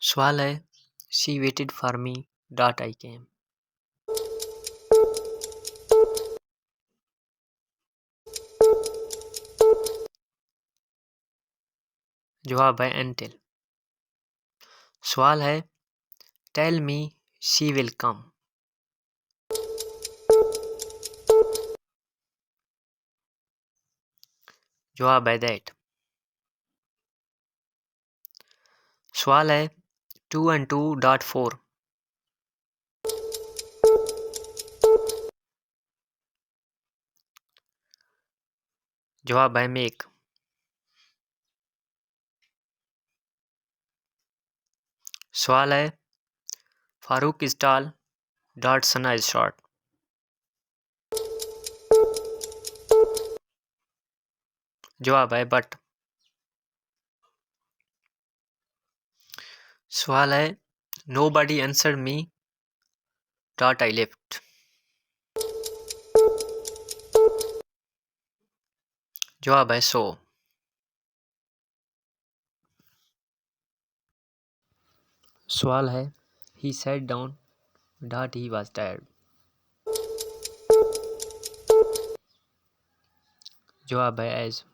सवाल है she waited for me dot I came. जवाब है एंटिल। सवाल है tell me she will come. जवाब है दैट। सवाल है 2 and 2 dot 4। जवाब है मेक। सवाल है Farooq is tall dot Sana is short. जवाब है बट। सवाल है nobody answered me dot I left. जवाब है सो। सवाल है he sat down dot he was tired. जवाब है एज।